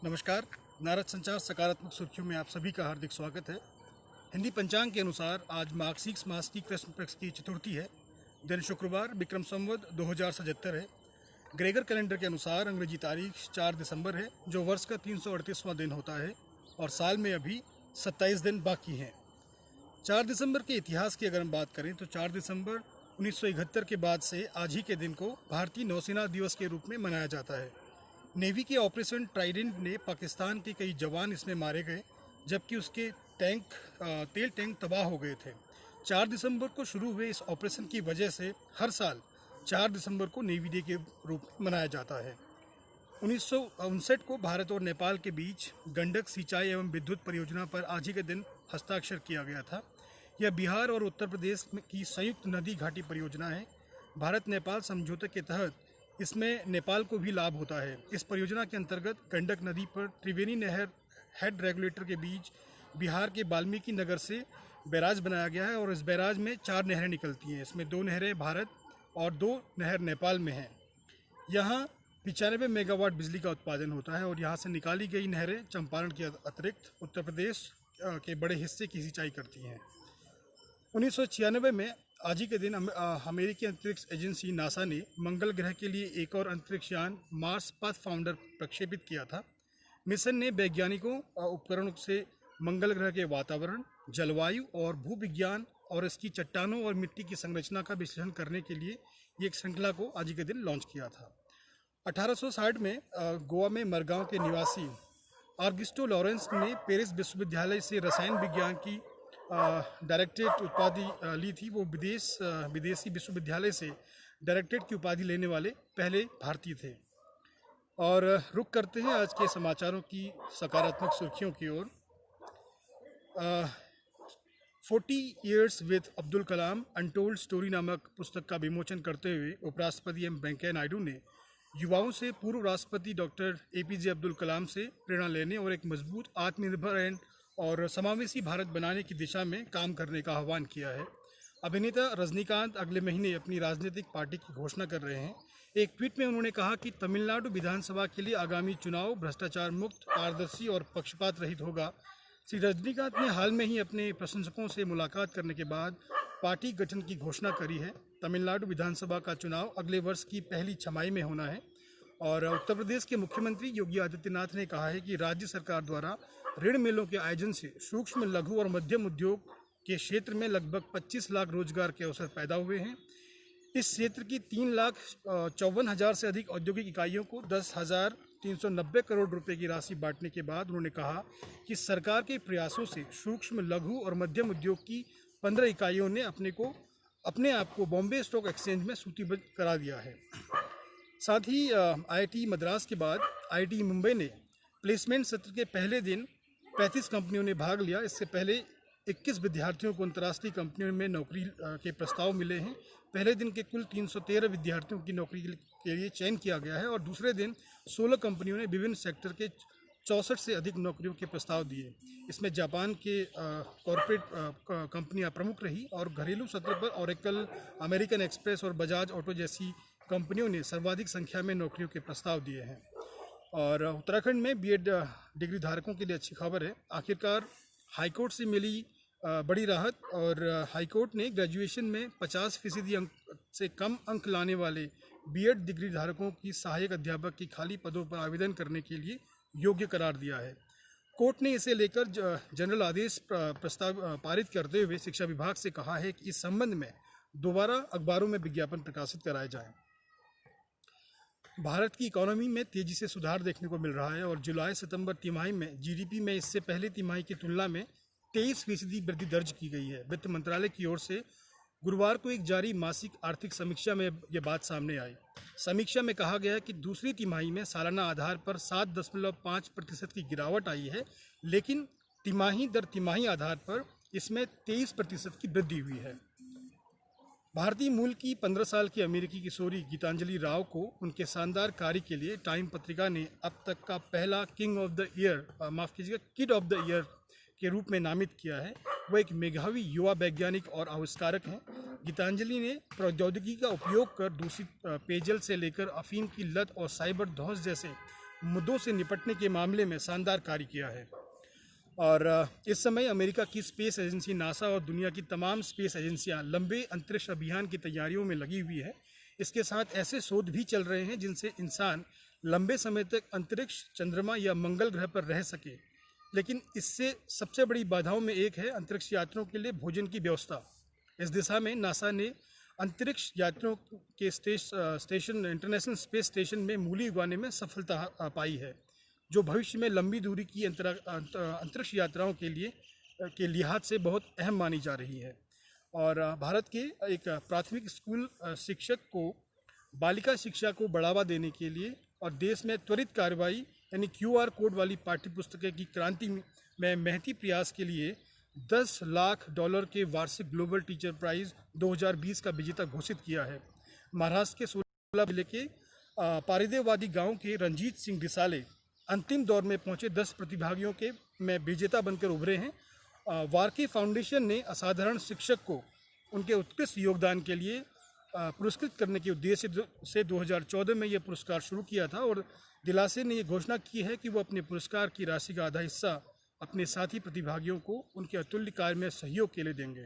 नमस्कार। नारद संचार सकारात्मक सुर्खियों में आप सभी का हार्दिक स्वागत है। हिंदी पंचांग के अनुसार आज मार्गशीर्ष मास की कृष्ण पक्ष की चतुर्थी है। दिन शुक्रवार, विक्रम संवत 2077 है। ग्रेगर कैलेंडर के अनुसार अंग्रेजी तारीख 4 दिसंबर है, जो वर्ष का 338वां दिन होता है और साल में अभी 27 दिन बाकी हैं। 4 दिसंबर के इतिहास की अगर हम बात करें तो 4 दिसंबर 1971 के बाद से आज ही के दिन को भारतीय नौसेना दिवस के रूप में मनाया जाता है। नेवी के ऑपरेशन ट्राइडेंट ने पाकिस्तान के कई जवान इसमें मारे गए, जबकि उसके तेल टैंक तबाह हो गए थे। 4 दिसंबर को शुरू हुए इस ऑपरेशन की वजह से हर साल 4 दिसंबर को नेवी डे के रूप में मनाया जाता है। 1959 को भारत और नेपाल के बीच गंडक सिंचाई एवं विद्युत परियोजना पर आज ही के दिन हस्ताक्षर किया गया था। यह बिहार और उत्तर प्रदेश की संयुक्त नदी घाटी परियोजना है। भारत नेपाल समझौते के तहत इसमें नेपाल को भी लाभ होता है। इस परियोजना के अंतर्गत गंडक नदी पर त्रिवेणी नहर हेड रेगुलेटर के बीच बिहार के वाल्मीकि नगर से बैराज बनाया गया है और इस बैराज में 4 नहरें निकलती हैं। इसमें 2 नहरें भारत और 2 नहर नेपाल में हैं। यहाँ 95 मेगावाट बिजली का उत्पादन होता है और यहाँ से निकाली गई नहरें चंपारण के अतिरिक्त उत्तर प्रदेश के बड़े हिस्से की सिंचाई करती हैं। 1996 में आज ही के दिन अमेरिकी अंतरिक्ष एजेंसी नासा ने मंगल ग्रह के लिए एक और अंतरिक्ष यान मार्स पाथफाउंडर प्रक्षेपित किया था। मिशन ने वैज्ञानिकों उपकरणों से मंगल ग्रह के वातावरण, जलवायु और भूविज्ञान और इसकी चट्टानों और मिट्टी की संरचना का विश्लेषण करने के लिए एक श्रृंखला को आज ही के दिन लॉन्च किया था। 1860 में गोवा में मरगांव के निवासी ऑगस्टो लॉरेंस ने पेरिस विश्वविद्यालय से रसायन विज्ञान की डायरेक्टरेट उपाधि ली थी। वो विदेशी विश्वविद्यालय से डायरेक्टरेट की उपाधि लेने वाले पहले भारतीय थे। और रुक करते हैं आज के समाचारों की सकारात्मक सुर्खियों की ओर। 40 Years with Abdul Kalam untold story नामक पुस्तक का विमोचन करते हुए उपराष्ट्रपति एम वेंकैया नायडू ने युवाओं से पूर्व राष्ट्रपति डॉक्टर APJ अब्दुल कलाम से प्रेरणा लेने और एक मजबूत, आत्मनिर्भर और समावेशी भारत बनाने की दिशा में काम करने का आह्वान किया है। अभिनेता रजनीकांत अगले महीने अपनी राजनीतिक पार्टी की घोषणा कर रहे हैं। एक ट्वीट में उन्होंने कहा कि तमिलनाडु विधानसभा के लिए आगामी चुनाव भ्रष्टाचार मुक्त, पारदर्शी और पक्षपात रहित होगा। श्री रजनीकांत ने हाल में ही अपने प्रशंसकों से मुलाकात करने के बाद पार्टी गठन की घोषणा करी है। तमिलनाडु विधानसभा का चुनाव अगले वर्ष की पहली छमाही में होना है और उत्तर प्रदेश के मुख्यमंत्री योगी आदित्यनाथ ने कहा है कि राज्य सरकार द्वारा ऋण मेलों के आयोजन से सूक्ष्म, लघु और मध्यम उद्योग के क्षेत्र में लगभग 25 लाख रोजगार के अवसर पैदा हुए हैं। इस क्षेत्र की 3,54,000 से अधिक औद्योगिक इकाइयों को 10,390 करोड़ रुपए की राशि बांटने के बाद उन्होंने कहा कि सरकार के प्रयासों से सूक्ष्म, लघु और मध्यम उद्योग की 15 इकाइयों ने अपने आप को बॉम्बे स्टॉक एक्सचेंज में सूचीबद्ध करा दिया है। साथ ही IIT मद्रास के बाद IIT मुंबई ने प्लेसमेंट सत्र के पहले दिन 35 कंपनियों ने भाग लिया। इससे पहले 21 विद्यार्थियों को अंतर्राष्ट्रीय कंपनियों में नौकरी के प्रस्ताव मिले हैं। पहले दिन के कुल 313 विद्यार्थियों की नौकरी के लिए चयन किया गया है और दूसरे दिन 16 कंपनियों ने विभिन्न सेक्टर के 64 से अधिक नौकरियों के प्रस्ताव दिए। इसमें जापान के कॉरपोरेट कंपनियां प्रमुख रही और घरेलू सत्र पर ओरेकल, अमेरिकन एक्सप्रेस और बजाज ऑटो जैसी कंपनियों ने सर्वाधिक संख्या में नौकरियों के प्रस्ताव दिए हैं। और उत्तराखंड में BEd डिग्री धारकों के लिए अच्छी खबर है। आखिरकार हाईकोर्ट से मिली बड़ी राहत और हाईकोर्ट ने ग्रेजुएशन में 50% अंक से कम अंक लाने वाले BEd डिग्री धारकों की सहायक अध्यापक की खाली पदों पर आवेदन करने के लिए योग्य करार दिया है। कोर्ट ने इसे लेकर जनरल आदेश प्रस्ताव पारित करते हुए शिक्षा विभाग से कहा है कि इस संबंध में दोबारा अखबारों में विज्ञापन प्रकाशित कराए जाएं। भारत की इकोनॉमी में तेजी से सुधार देखने को मिल रहा है और जुलाई-सितंबर तिमाही में GDP में इससे पहले तिमाही की तुलना में 23% वृद्धि दर्ज की गई है। वित्त मंत्रालय की ओर से गुरुवार को एक जारी मासिक आर्थिक समीक्षा में यह बात सामने आई। समीक्षा में कहा गया कि दूसरी तिमाही में सालाना आधार पर 7.5% की गिरावट आई है, लेकिन तिमाही दर तिमाही आधार पर इसमें 23% की वृद्धि हुई है। भारतीय मूल की 15 साल की अमेरिकी किशोरी गीतांजलि राव को उनके शानदार कार्य के लिए टाइम पत्रिका ने अब तक का पहला किड ऑफ द ईयर के रूप में नामित किया है। वह एक मेधावी युवा वैज्ञानिक और आविष्कारक हैं। गीतांजलि ने प्रौद्योगिकी का उपयोग कर दूषित पेयजल से लेकर अफीम की लत और साइबर धौंस जैसे मुद्दों से निपटने के मामले में शानदार कार्य किया है। और इस समय अमेरिका की स्पेस एजेंसी नासा और दुनिया की तमाम स्पेस एजेंसियां लंबे अंतरिक्ष अभियान की तैयारियों में लगी हुई है। इसके साथ ऐसे शोध भी चल रहे हैं जिनसे इंसान लंबे समय तक अंतरिक्ष, चंद्रमा या मंगल ग्रह पर रह सके। लेकिन इससे सबसे बड़ी बाधाओं में एक है अंतरिक्ष यात्रियों के लिए भोजन की व्यवस्था। इस दिशा में नासा ने अंतरिक्ष यात्रियों के स्टेशन इंटरनेशनल स्पेस स्टेशन में मूली उगाने में सफलता पाई है, जो भविष्य में लंबी दूरी की अंतरिक्ष यात्राओं के लिहाज से बहुत अहम मानी जा रही है। और भारत के एक प्राथमिक स्कूल शिक्षक को बालिका शिक्षा को बढ़ावा देने के लिए और देश में त्वरित कार्रवाई यानी QR कोड वाली पाठ्य पुस्तकें की क्रांति में महती प्रयास के लिए $10 लाख के वार्षिक ग्लोबल टीचर प्राइज़ 2020 का विजेता घोषित किया है। महाराष्ट्र के 16 जिले के पारिदेवादी गांव के रंजीत सिंह डिसाले अंतिम दौर में पहुंचे 10 प्रतिभागियों के में विजेता बनकर उभरे हैं। वार्की फाउंडेशन ने असाधारण शिक्षक को उनके उत्कृष्ट योगदान के लिए पुरस्कृत करने के उद्देश्य से 2014 में यह पुरस्कार शुरू किया था और दिलासे ने यह घोषणा की है कि वो अपने पुरस्कार की राशि का आधा हिस्सा अपने साथी प्रतिभागियों को उनके अतुल्य कार्य में सहयोग के लिए देंगे।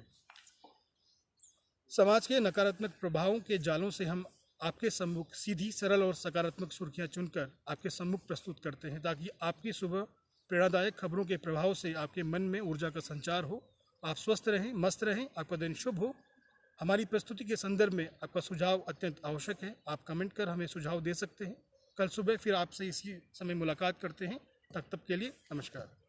समाज के नकारात्मक प्रभावों के जालों से हम आपके सम्मुख सीधी, सरल और सकारात्मक सुर्खियां चुनकर आपके सम्मुख प्रस्तुत करते हैं, ताकि आपकी सुबह प्रेरणादायक खबरों के प्रभाव से आपके मन में ऊर्जा का संचार हो, आप स्वस्थ रहें, मस्त रहें, आपका दिन शुभ हो। हमारी प्रस्तुति के संदर्भ में आपका सुझाव अत्यंत आवश्यक है। आप कमेंट कर हमें सुझाव दे सकते हैं। कल सुबह फिर आपसे इसी समय मुलाकात करते हैं। तब के लिए नमस्कार।